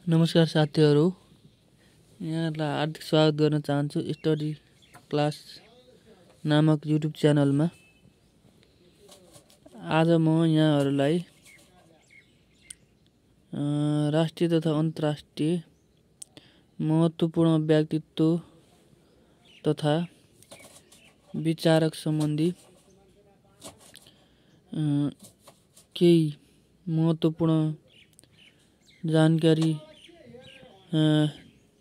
नमस्कार साथीहरू, यहाँलाई हार्दिक स्वागत गर्न चाहन्छु स्टडी क्लास नामक युट्युब च्यानलमा। आज म यहाँहरूलाई राष्ट्रिय तथा अन्तर्राष्ट्रिय महत्त्वपूर्ण व्यक्तित्व तथा विचारक सम्बन्धी केही महत्त्वपूर्ण जानकारी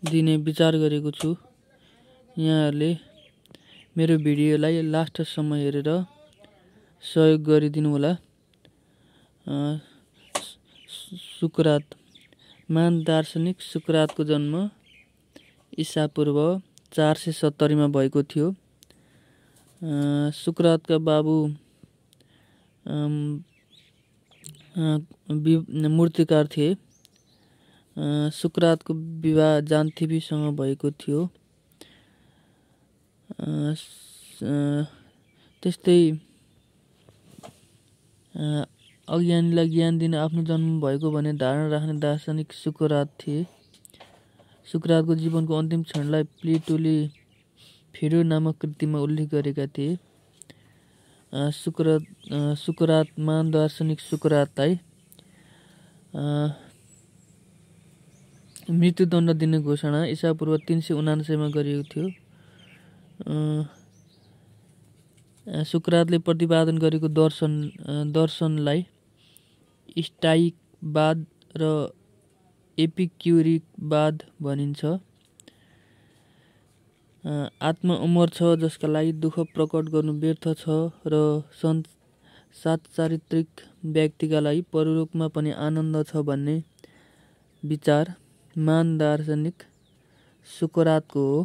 दिने विचार गरेको छु। यहाँहरूले मेरो भिडियोलाई लास्टसम्म हेरेर सहयोग गरिदिनु होला। सुकरात, महान दार्शनिक सुकरातको जन्म ईसापूर्व 470 मा भएको थियो। सुकरातका बाबु मूर्तिकार थिए। सुकरातको विवाह जान्थिबीसँग भएको थियो। त्यस्तै अज्ञानीलाई ज्ञान दिन आफ्नो जन्म भएको भने धारणा राख्ने दार्शनिक सुकरात थिए। सुकरातको जीवनको अन्तिम क्षणलाई प्लेटोले फेडो नामक कृतिमा उल्लेख गरेका थिए। सुकरात महान दार्शनिक सुकरातलाई मृत्युदण्ड दिने घोषणा ईसापूर्व 379 मा गरिएको थियो। सुकरातले प्रतिपादन गरेको दर्शनलाई स्टाइकवाद र एपिक्युरिकवाद भनिन्छ। आत्मा अमर छ जसका लागि दुःख प्रकट गर्नु व्यर्थ छ र चारित्रिक व्यक्तिका लागि परलोकमा पनि आनन्द छ भन्ने विचार महान दार्शनिक सुकरातको हो।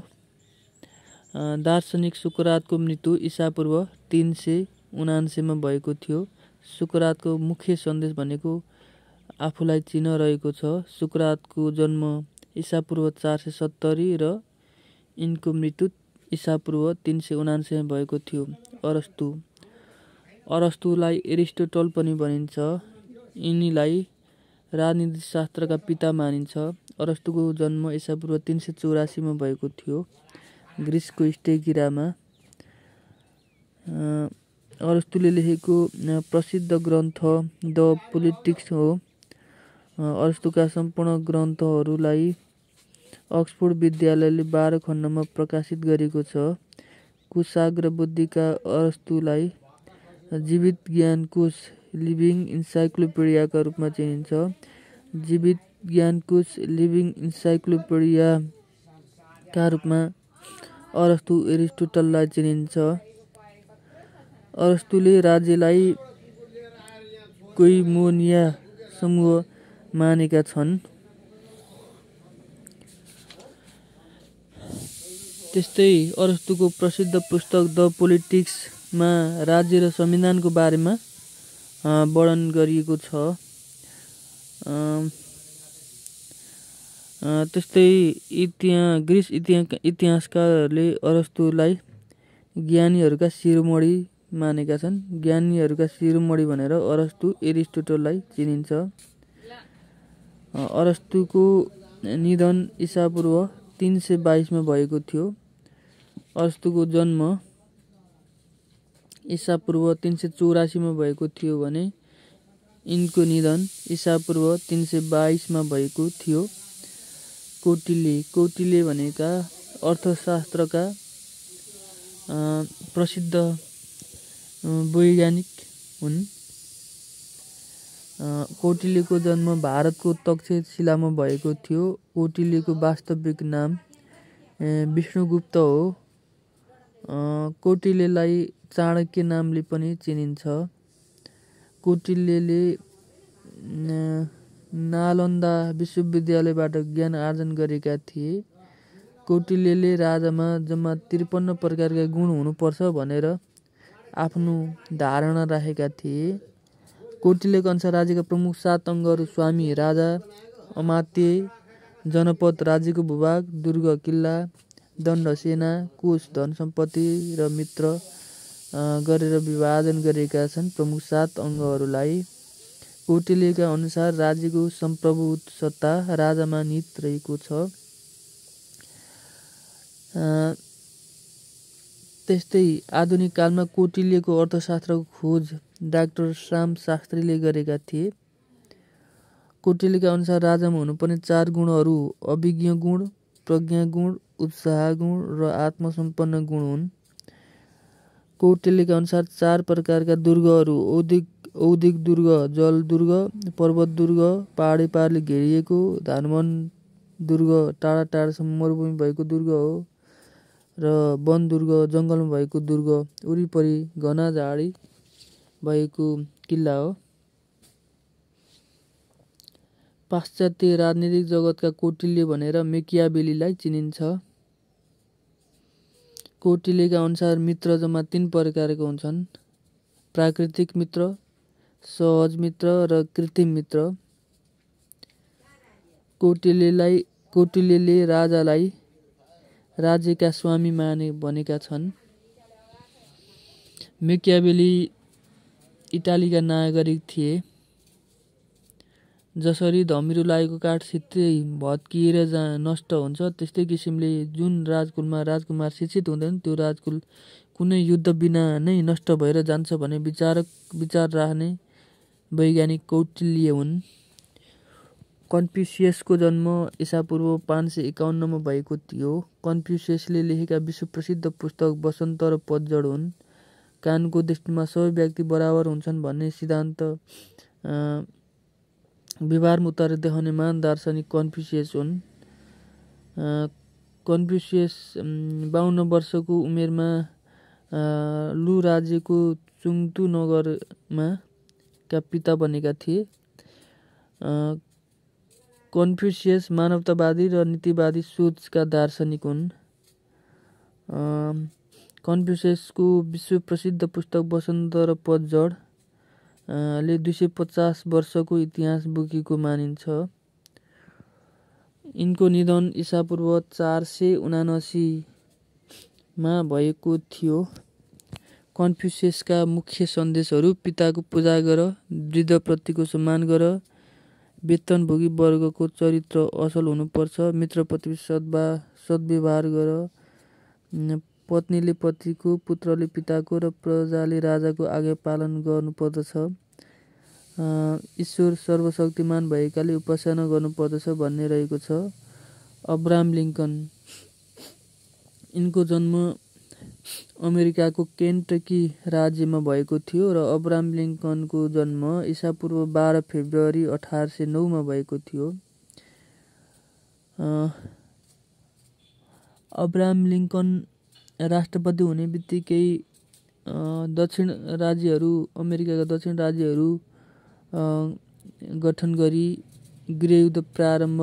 दार्शनिक सुकरातको मृत्यु ईसापूर्व 379 मा भएको थियो। सुकरातको मुख्य सन्देश भनेको आफूलाई चिन रहेको छ। सुकरातको जन्म ईसापूर्व 470 र यिनको मृत्यु ईसापूर्व 379 मा भएको थियो। अरस्तुलाई एरिस्टोटल पनि भनिन्छ। यिनीलाई राजनीति शास्त्रका पिता मानिन्छ। अरस्तुको जन्म ईसापूर्व 384 मा भएको थियो ग्रिसको स्टेगिरामा। अरस्तुले लेखेको प्रसिद्ध ग्रन्थ द पोलिटिक्स हो। अरस्तुका सम्पूर्ण ग्रन्थहरूलाई अक्सफोर्ड विद्यालयले 12 खण्डमा प्रकाशित गरेको छ। कुशाग्र बुद्धिका अरस्तुलाई जीवित ज्ञान कोश लिभिङ इन्साइक्लोपिडियाका रूपमा चिनिन्छ। जीवित ज्ञान कोश लिभिङ इन्साइक्लोपिडियाका रूपमा अरस्तु एरिस्टोटललाई चिनिन्छ। अरस्तुले राज्यलाई कोइमोनिया समूह मानेका छन्। त्यस्तै अरस्तुको प्रसिद्ध पुस्तक द पोलिटिक्समा राज्य र संविधानको बारेमा वर्णन गरिएको छ। त्यस्तै ग्रिस इतिहासकारहरूले अरस्तुलाई ज्ञानीहरूका शिरोमणि मानेका छन्। ज्ञानीहरूका शिरोमणि भनेर अरस्तु एरिस्टोटललाई चिनिन्छ। अरस्तुको निधन ईसापूर्व 322 मा भएको थियो। अरस्तुको जन्म ईसापूर्व 384 मा भएको थियो भने यिनको निधन ईसापूर्व 322 मा भएको थियो। कौटिल्य भनेका अर्थशास्त्रका प्रसिद्ध वैज्ञानिक हुन्। कौटिल्यको जन्म भारतको तक्षशिलामा भएको थियो। कौटिल्यको वास्तविक नाम विष्णुगुप्त हो। कौटिल्यलाई चाणक्य नामले पनि चिनिन्छ। कौटिल्यले नालन्दा विश्वविद्यालयबाट ज्ञान आर्जन गरेका थिए। कौटिल्यले राजामा जम्मा 53 प्रकारका गुण हुनुपर्छ भनेर आफ्नो धारणा राखेका थिए। कौटिल्यको अनुसार राज्यका प्रमुख 7 अङ्गहरू स्वामी, राजा, अमात्य, जनपद, राज्यको भूभाग, दुर्ग, किल्ला, दण्ड, सेना, कोष, धन सम्पत्ति र मित्र गरेर विभाजन गरेका छन्। प्रमुख 7 अङ्गहरूलाई कौटिल्यका अनुसार राज्यको सम्प्रभुत्व सत्ता राजामा निहित रहेको छ। त्यस्तै आधुनिक कालमा कौटिल्यको अर्थशास्त्रको खोज डाक्टर श्याम शास्त्रीले गरेका थिए। कौटिल्यका अनुसार राजामा हुनुपर्ने 4 गुणहरू अभिज्ञ गुण, प्रज्ञा गुण, उत्साह गुण र आत्मसम्पन्न गुण हुन्। कौटिल्यका अनुसार 4 प्रकारका दुर्गहरू औद्योगिक दुर्ग, जल दुर्ग, पर्वत दुर्ग, पहाडी पारले घेरिएको, धानवन दुर्ग टाढा टाढासम्म मरुभूमि भएको दुर्ग हो र वन दुर्ग जङ्गलमा भएको दुर्ग वरिपरि घना झाडी भएको किल्ला हो। पाश्चात्य राजनीतिक जगतका कौटिल्य भनेर मेकियावेलीलाई चिनिन्छ। कौटिल्यका अनुसार मित्र जम्मा 3 प्रकारका हुन्छन्: प्राकृतिक मित्र, सहज मित्र र कृत्रिम मित्र। कौटिल्यले राजालाई राज्यका स्वामी भनेका छन्। मेकियावेली इटालीका नागरिक थिए। जसरी धमिरो लागेको काठ छिट्टै भत्किएर नष्ट हुन्छ, त्यस्तै किसिमले जुन राजकुलमा राजकुमार शिक्षित हुँदैन त्यो राजकुल कुनै युद्ध बिना नै नष्ट भएर जान्छ भन्ने विचार राख्ने वैज्ञानिक कौटिल्य हुन्। कन्फ्युसियसको जन्म ईसापूर्व 551 मा भएको थियो। कन्फ्युसियसले लेखेका विश्व प्रसिद्ध पुस्तक वसन्त र पतझड हुन्। कानको दृष्टिमा सबै व्यक्ति बराबर हुन्छन् भन्ने सिद्धान्त व्यवहारमा उतारेर देखाउने महान दार्शनिक कन्फ्युसियस हुन्। कन्फ्युसियस 52 वर्षको उमेरमा लु राज्यको चुङतु नगरमा का पिता बनेका थिए। कन्फ्युसियस मानवतावादी र नीतिवादी सोचका दार्शनिक हुन्। कन्फ्युसियसको विश्व प्रसिद्ध पुस्तक वसन्त र पतझड ले 250 वर्षको इतिहास बोकेको मानिन्छ। यिनको निधन ईसापूर्व 479 मा भएको थियो। कन्फ्युसियसका मुख्य सन्देशहरू: पिताको पूजा गर, वृद्धप्रतिको सम्मान गर, वेतनभोगी वर्गको चरित्र असल हुनुपर्छ, मित्रप्रति सद्व्यवहार गर, पत्नीले पतिको, पुत्रले पिताको र प्रजाले राजाको आज्ञा पालन गर्नुपर्दछ, ईश्वर सर्वशक्तिमान भएकाले उपासना गर्नुपर्दछ भन्ने रहेको छ। Abraham Lincoln. यिनको जन्म अमेरिकाको केन्टकी राज्यमा भएको थियो र अब्राहम लिङ्कनको जन्म ईसापूर्व 12 फेब्रुअरी 1809 मा भएको थियो। अब्राहम लिङ्कन राष्ट्रपति हुने बित्तिकै अमेरिकाका दक्षिण राज्यहरू गठन गरी गृहयुद्ध प्रारम्भ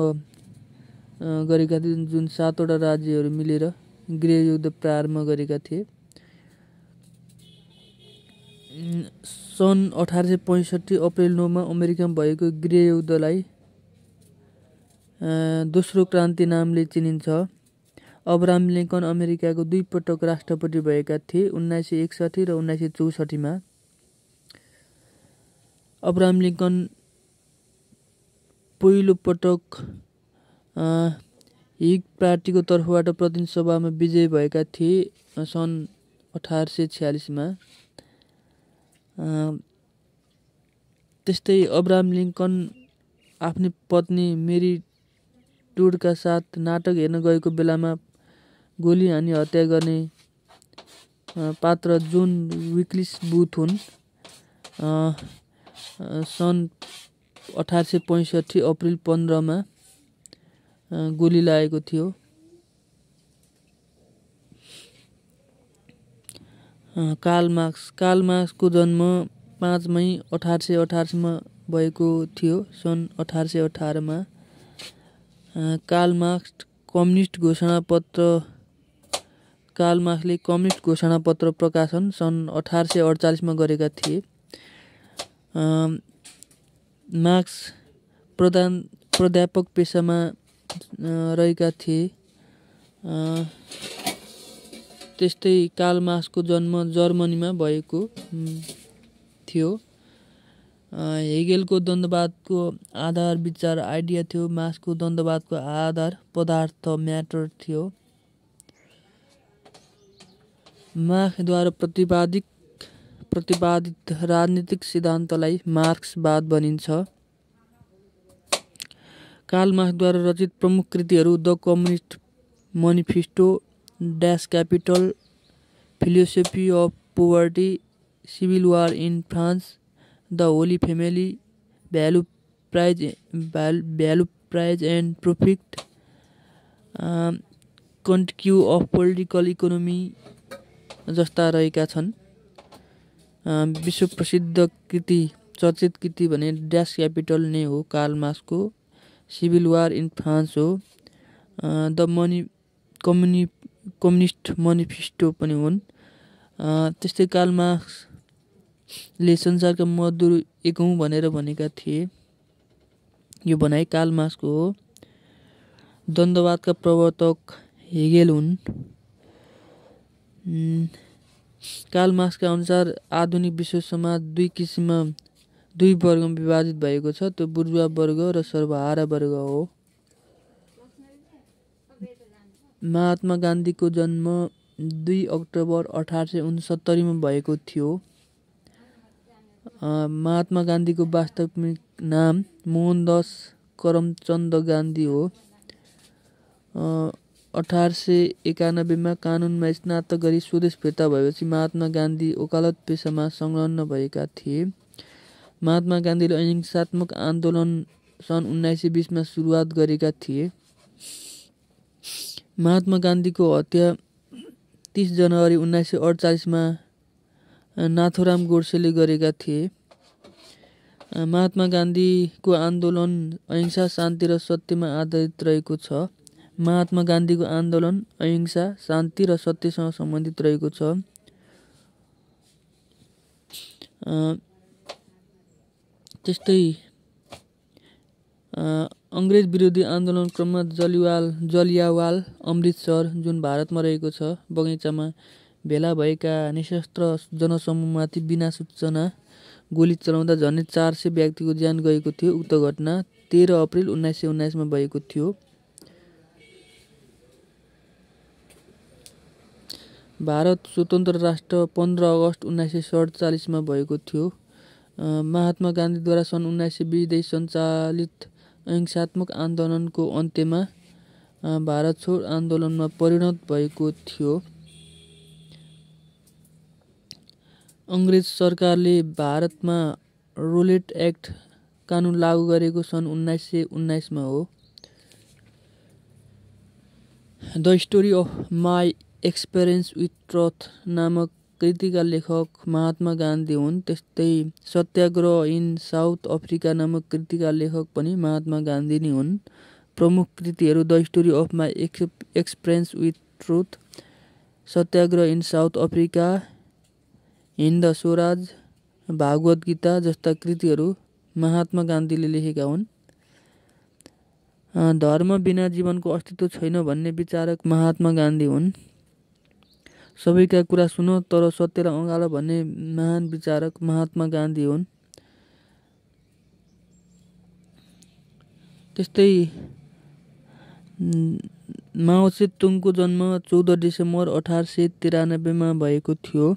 गरेका थिए, जुन 7 वटा राज्यहरू मिलेर गृहयुद्ध प्रारम्भ गरेका थिए। सन् 1865 अप्रिल 9 मा अमेरिकामा भएको गृहयुद्धलाई दोस्रो क्रान्ति नामले चिनिन्छ। अब्राहम लिङ्कन अमेरिकाको 2 पटक राष्ट्रपति भएका थिए, 1961 र 1964 मा। अब्राहम लिङ्कन पहिलो पटक हिग पार्टीको तर्फबाट प्रतिनिधि सभामा विजयी भएका थिए सन् 1846 मा। त्यस्तै अब्राहम लिङ्कन आफ्नी पत्नी मेरी टुडका साथ नाटक हेर्न गएको बेलामा गोली हानी हत्या गर्ने पात्र जोन विक्लिस बुथ हुन्। सन् 1865 अप्रिल 15 मा गोली लागेको थियो। कार्ल मार्क्सको जन्म 5 मई 1888 मा भएको थियो। सन् 1818 मा कार्ल मार्क्सले कम्युनिस्ट घोषणापत्र प्रकाशन सन् 1848 मा गरेका थिए। मार्क्स प्राध्यापक पेसामा रहेका थिए। त्यस्तै कार्ल मार्क्सको जन्म जर्मनीमा भएको थियो। हेगेलको द्वन्द्ववादको आधार विचार आइडिया थियो। मार्क्सको द्वन्द्ववादको आधार पदार्थ म्याटर थियो। मार्क्सद्वारा प्रतिपादित राजनीतिक सिद्धान्तलाई मार्क्सवाद भनिन्छ। कार्ल मार्क्सद्वारा रचित प्रमुख कृतिहरू the communist manifesto, das capital, philosophy of poverty, civil war in France, the holy family, value price and profit, continue of political economy जस्ता रहेका छन्। विश्व प्रसिद्ध कृति, चर्चित कृति भने ड्यास क्यापिटल नै हो कार्ल मार्क्सको। सिभिल वार इन फ्रान्स हो। द कम्युनिस्ट मैनिफेस्टो पनि हुन्। त्यस्तै कार्ल मार्क्सले संसारका मजदुर एकौँ भनेर भनेका थिए। यो भनाइ कार्ल मार्क्सको हो। द्वन्द्ववादका प्रवर्तक हेगेल हुन्। कार्ल मार्क्सका अनुसार आधुनिक विश्व समाज दुई वर्गमा विभाजित भएको छ। त्यो बुर्जुवा वर्ग र सर्वहारा वर्ग हो। महात्मा गान्धीको जन्म 2 अक्टोबर 1869 मा भएको थियो। महात्मा गान्धीको वास्तविक नाम मोहनदास करमचन्द गान्धी हो। 1891 मा कानुनमा स्नातक गरी स्वदेश फिर्ता भएपछि महात्मा गान्धी वकालत पेसामा संलग्न भएका थिए। महात्मा गान्धीले अहिंसात्मक आन्दोलन सन् 1920 मा सुरुवात गरेका थिए। महात्मा गान्धीको हत्या 30 जनवरी 1948 मा नाथुराम गोडसेले गरेका थिए। महात्मा गान्धीको आन्दोलन अहिंसा, शान्ति र सत्यमा आधारित रहेको छ। महात्मा गान्धीको आन्दोलन अहिंसा, शान्ति र सत्यसँग सम्बन्धित रहेको छ। त्यस्तै अङ्ग्रेज विरोधी आन्दोलन क्रममा जलियावाला अमृतसर जुन भारतमा रहेको छ बगैँचामा भेला भएका निशस्त्र जनसमूहमाथि बिना सूचना गोली चलाउँदा झन्डै 400 व्यक्तिको ज्यान गएको थियो। उक्त घटना 13 अप्रिल 1919 मा भएको थियो। भारत स्वतन्त्र राष्ट्र 15 अगस्त 1947 मा भएको थियो। महात्मा गान्धीद्वारा सन् 1920 देखि सञ्चालित अहिंसात्मक आन्दोलनको अन्त्यमा भारत छोड आन्दोलनमा परिणत भएको थियो। अङ्ग्रेज सरकारले भारतमा रोलेट एक्ट कानुन लागू गरेको सन् 1919 मा हो। The story of my experience with truth नामक कृतिका लेखक महात्मा गान्धी हुन्। त्यस्तै सत्याग्रह इन साउथ अफ्रिका नामक कृतिका लेखक पनि महात्मा गान्धी नै हुन्। प्रमुख कृतिहरू the story of my experience with truth, Satyagraha in South Africa, Hind Swaraj, Bhagavad Gita जस्ता कृतिहरू महात्मा गान्धीले लेखेका हुन्। धर्म बिना जीवनको अस्तित्व छैन भन्ने विचारक महात्मा गान्धी हुन्। सबैका कुरा सुन तर सत्यलाई अँगाल भन्ने महान विचारक महात्मा गान्धी हुन्। त्यस्तै माओ त्से-तुङको जन्म 14 डिसेम्बर 1893 मा भएको थियो।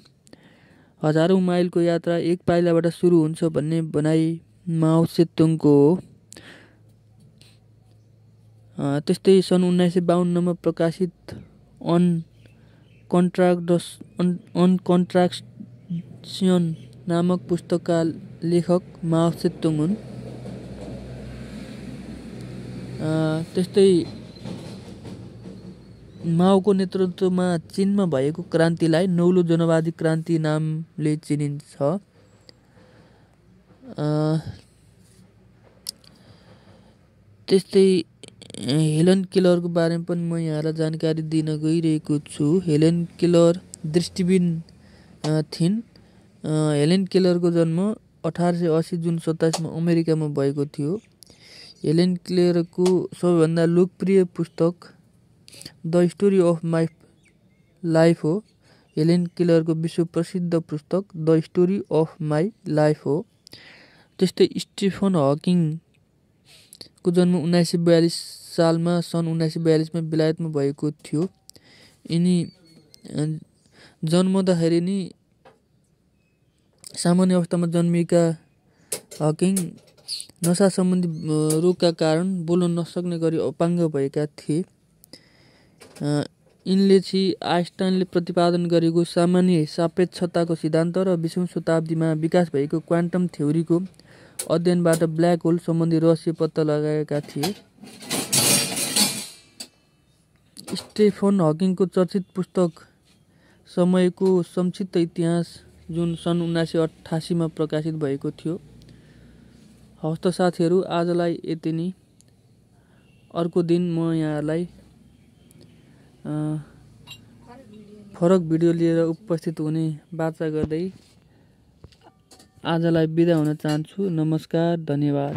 हजारौं माइलको यात्रा एक पाइलाबाट सुरु हुन्छ भन्ने भनाइ माओ त्से-तुङको हो। त्यस्तै सन् 1952 मा प्रकाशित अनकन्ट्राडिक्सन नामक पुस्तकका लेखक माओ त्से-तुङ हुन्। त्यस्तै माओको नेतृत्वमा चीनमा भएको क्रान्तिलाई नौलो जनवादी क्रान्ति नामले चिनिन्छ। त्यस्तै हेलन केलरको बारेमा पनि म यहाँलाई जानकारी दिन गइरहेको छु। हेलन केलर दृष्टिविहीन थिइन्। हेलन केलरको जन्म 1880 जुन 27 मा अमेरिकामा भएको थियो। हेलन केलरको सबैभन्दा लोकप्रिय पुस्तक the story of my life हो। हेलन केलरको विश्व प्रसिद्ध पुस्तक the story of my life हो। त्यस्तै स्टिफन हकिङको जन्म 1942 सालमा सन् 1942 मा बेलायतमा भएको थियो। यिनी जन्मदाखेरि नि सामान्य अवस्थामा जन्मिएका हकिङ नसा सम्बन्धी रोगका कारण बोल्न नसक्ने गरी अपाङ्ग भएका थिए। यिनले आइन्स्टाइनले प्रतिपादन गरेको सामान्य सापेक्षताको सिद्धान्त र 20औं शताब्दीमा विकास भएको क्वान्टम थ्योरीको अध्ययनबाट ब्ल्याक होल सम्बन्धी रहस्य पत्ता लगाएका थिए। स्टेफन हकिङको चर्चित पुस्तक समयको संक्षिप्त इतिहास जुन सन् 1988 मा प्रकाशित भएको थियो। हवस् त साथीहरू, आजलाई यति नै। अर्को दिन म यहाँलाई फरक भिडियो लिएर उपस्थित हुने वाचा गर्दै आजलाई बिदा हुन चाहन्छु। नमस्कार, धन्यवाद।